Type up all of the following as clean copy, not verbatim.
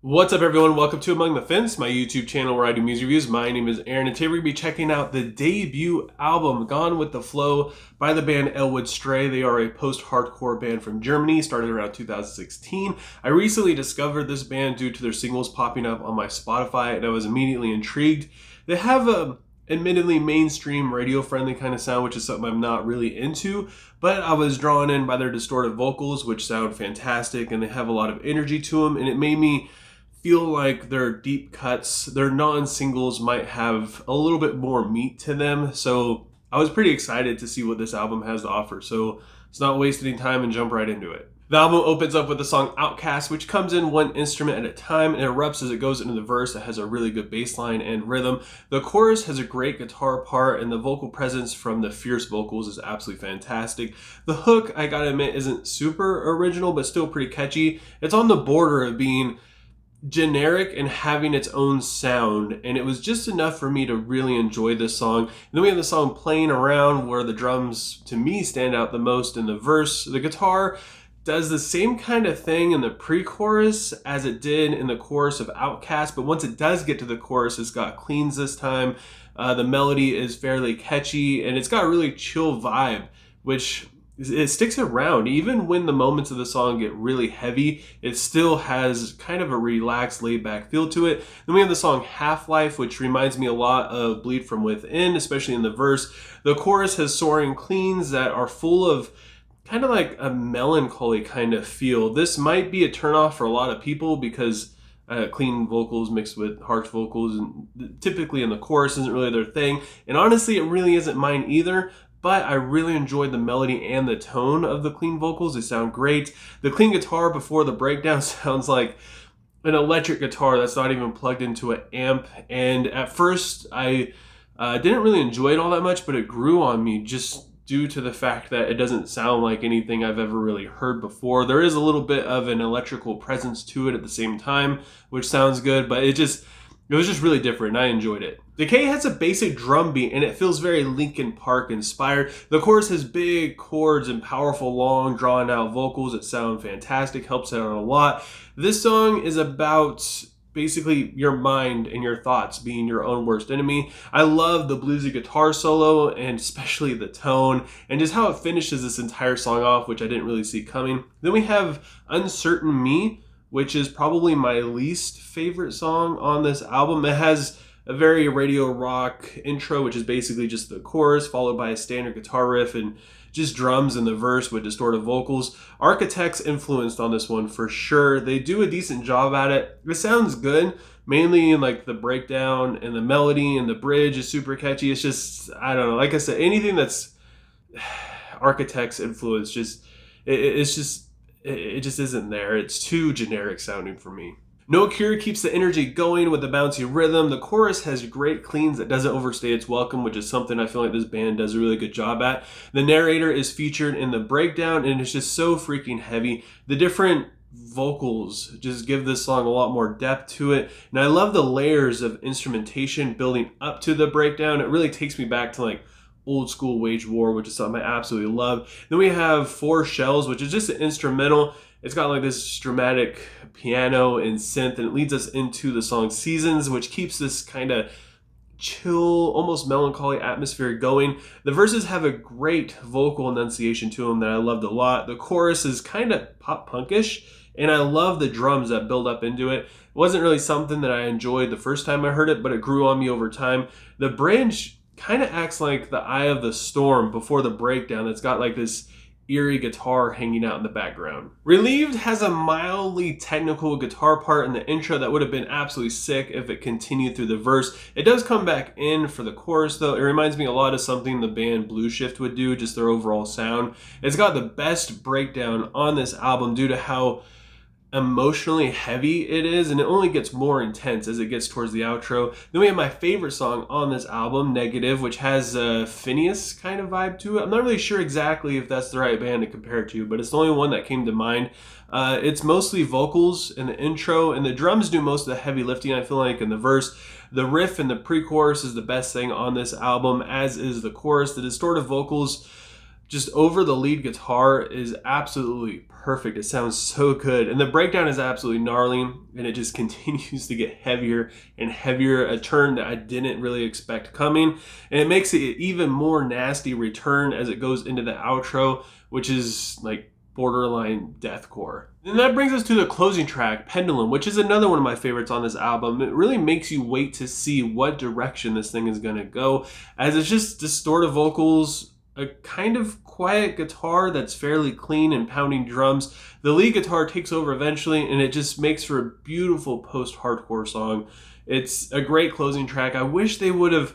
What's up, everyone? Welcome to Among the Fence, my YouTube channel where I do music reviews. My name is Aaron, and today we're going to be checking out the debut album, Gone with the Flow, by the band Elwood Stray. They are a post-hardcore band from Germany, started around 2016. I recently discovered this band due to their singles popping up on my Spotify, and I was immediately intrigued. They have a admittedly mainstream radio-friendly kind of sound, which is something I'm not really into, but I was drawn in by their distorted vocals, which sound fantastic, and they have a lot of energy to them, and it made me feel like their deep cuts, their non-singles might have a little bit more meat to them. So I was pretty excited to see what this album has to offer. So it's not wasting time and jump right into it. The album opens up with the song Outcast, which comes in one instrument at a time and erupts as it goes into the verse that has a really good bass line and rhythm. The chorus has a great guitar part, and the vocal presence from the fierce vocals is absolutely fantastic. The hook, I gotta admit, isn't super original, but still pretty catchy. It's on the border of being generic and having its own sound, and it was just enough for me to really enjoy this song. And then we have the song Playing Around, where the drums to me stand out the most in the verse. The guitar does the same kind of thing in the pre-chorus as it did in the chorus of Outcast, but once it does get to the chorus, it's got cleans this time. The melody is fairly catchy, and it's got a really chill vibe, which it sticks around. Even when the moments of the song get really heavy, it still has kind of a relaxed, laid-back feel to it. Then we have the song Half-Life, which reminds me a lot of Bleed From Within, especially in the verse. The chorus has soaring cleans that are full of kind of like a melancholy kind of feel. This might be a turnoff for a lot of people because clean vocals mixed with harsh vocals, and typically in the chorus isn't really their thing. And honestly, it really isn't mine either. But I really enjoyed the melody and the tone of the clean vocals. They sound great. The clean guitar before the breakdown sounds like an electric guitar that's not even plugged into an amp. And at first, I didn't really enjoy it all that much, but it grew on me just due to the fact that it doesn't sound like anything I've ever really heard before. There is a little bit of an electrical presence to it at the same time, which sounds good, but it was just really different, and I enjoyed it. Decay has a basic drum beat, and it feels very Linkin Park inspired. The chorus has big chords and powerful, long, drawn-out vocals that sound fantastic, helps it out a lot. This song is about basically your mind and your thoughts being your own worst enemy. I love the bluesy guitar solo, and especially the tone, and just how it finishes this entire song off, which I didn't really see coming. Then we have Uncertain Me, which is probably my least favorite song on this album. It has a very radio rock intro, which is basically just the chorus followed by a standard guitar riff and just drums in the verse with distorted vocals. Architects influenced on this one for sure. They do a decent job at it. It sounds good, mainly in like the breakdown and the melody, and the bridge is super catchy. It's just, I don't know, like I said, anything that's Architects influence, it just isn't there. It's too generic sounding for me. No Cure keeps the energy going with the bouncy rhythm. The chorus has great cleans that doesn't overstay its welcome, which is something I feel like this band does a really good job at. The narrator is featured in the breakdown, and it's just so freaking heavy. The different vocals just give this song a lot more depth to it, and I love the layers of instrumentation building up to the breakdown. It really takes me back to like old school Wage War, which is something I absolutely love. Then we have Four Shells, which is just an instrumental. It's got like this dramatic piano and synth, and it leads us into the song Seasons, which keeps this kind of chill, almost melancholy atmosphere going. The verses have a great vocal enunciation to them that I loved a lot. The chorus is kind of pop punkish, and I love the drums that build up into it. It wasn't really something that I enjoyed the first time I heard it, but it grew on me over time. The bridge kind of acts like the eye of the storm before the breakdown that's got like this eerie guitar hanging out in the background. Relieved has a mildly technical guitar part in the intro that would have been absolutely sick if it continued through the verse. It does come back in for the chorus though. It reminds me a lot of something the band Blue Shift would do, just their overall sound. It's got the best breakdown on this album due to how emotionally heavy it is, and it only gets more intense as it gets towards the outro. Then we have my favorite song on this album, Negative, which has a Phineas kind of vibe to it. I'm not really sure exactly if that's the right band to compare it to, but it's the only one that came to mind. It's mostly vocals in the intro, and the drums do most of the heavy lifting, I feel like, in the verse. The riff in the pre-chorus is the best thing on this album, as is the chorus. The distorted vocals just over the lead guitar is absolutely perfect. It sounds so good. And the breakdown is absolutely gnarly, and it just continues to get heavier and heavier, a turn that I didn't really expect coming. And it makes it even more nasty return as it goes into the outro, which is like borderline deathcore. And that brings us to the closing track, Pendulum, which is another one of my favorites on this album. It really makes you wait to see what direction this thing is going to go, as it's just distorted vocals, a kind of quiet guitar that's fairly clean, and pounding drums. The lead guitar takes over eventually, and it just makes for a beautiful post-hardcore song. It's a great closing track. I wish they would have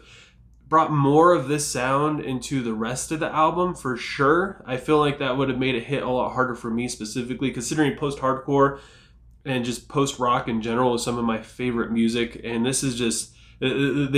brought more of this sound into the rest of the album for sure. I feel like that would have made it hit a lot harder for me specifically, considering post-hardcore and just post-rock in general is some of my favorite music, and this is just, they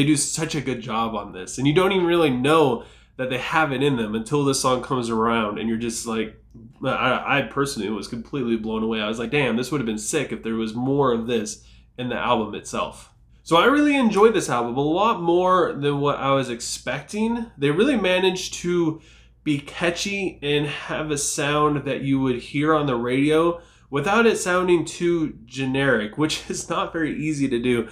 do such a good job on this, and you don't even really know that they have it in them until this song comes around, and you're just like, I personally was completely blown away. I was like, damn, this would have been sick if there was more of this in the album itself. So I really enjoyed this album a lot more than what I was expecting. They really managed to be catchy and have a sound that you would hear on the radio without it sounding too generic, which is not very easy to do.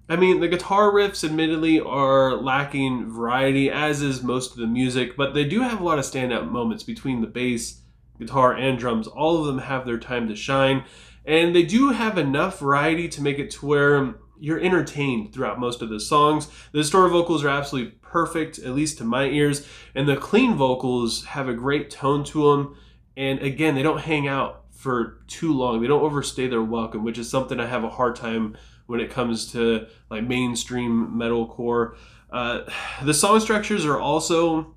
I mean, the guitar riffs admittedly are lacking variety, as is most of the music, but they do have a lot of standout moments between the bass, guitar, and drums. All of them have their time to shine, and they do have enough variety to make it to where you're entertained throughout most of the songs. The distorted vocals are absolutely perfect, at least to my ears, and the clean vocals have a great tone to them, and again, they don't hang out for too long. They don't overstay their welcome, which is something I have a hard time when it comes to like mainstream metalcore. The song structures are also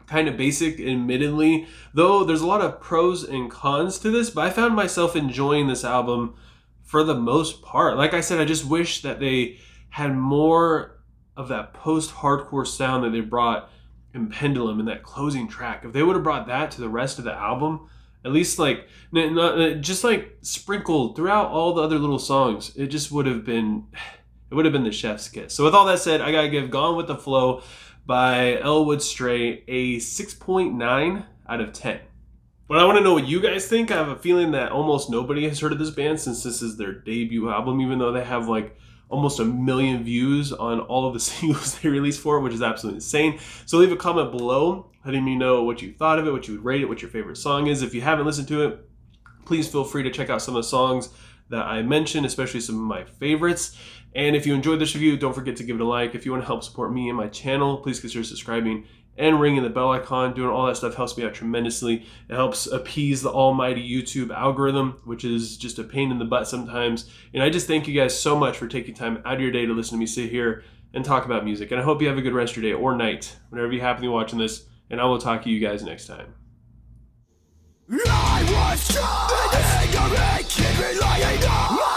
kind of basic, admittedly, though there's a lot of pros and cons to this, but I found myself enjoying this album for the most part. Like I said, I just wish that they had more of that post-hardcore sound that they brought in Pendulum in that closing track. If they would have brought that to the rest of the album, at least like, not just like sprinkled throughout all the other little songs, it just would have been, it would have been the chef's kiss. So with all that said, I gotta give Gone with the Flow by Elwood Stray a 6.9 out of 10. But I want to know what you guys think. I have a feeling that almost nobody has heard of this band since this is their debut album, even though they have like almost 1 million views on all of the singles they released for it, which is absolutely insane. So leave a comment below letting me know what you thought of it, what you would rate it, what your favorite song is. If you haven't listened to it, please feel free to check out some of the songs that I mentioned, especially some of my favorites. And if you enjoyed this review, don't forget to give it a like. If you want to help support me and my channel, please consider subscribing and ringing the bell icon. Doing all that stuff helps me out tremendously. It helps appease the almighty YouTube algorithm, which is just a pain in the butt sometimes. And I just thank you guys so much for taking time out of your day to listen to me sit here and talk about music. And I hope you have a good rest of your day or night, whenever you happen to be watching this. And I will talk to you guys next time. I was trying to make it lying down.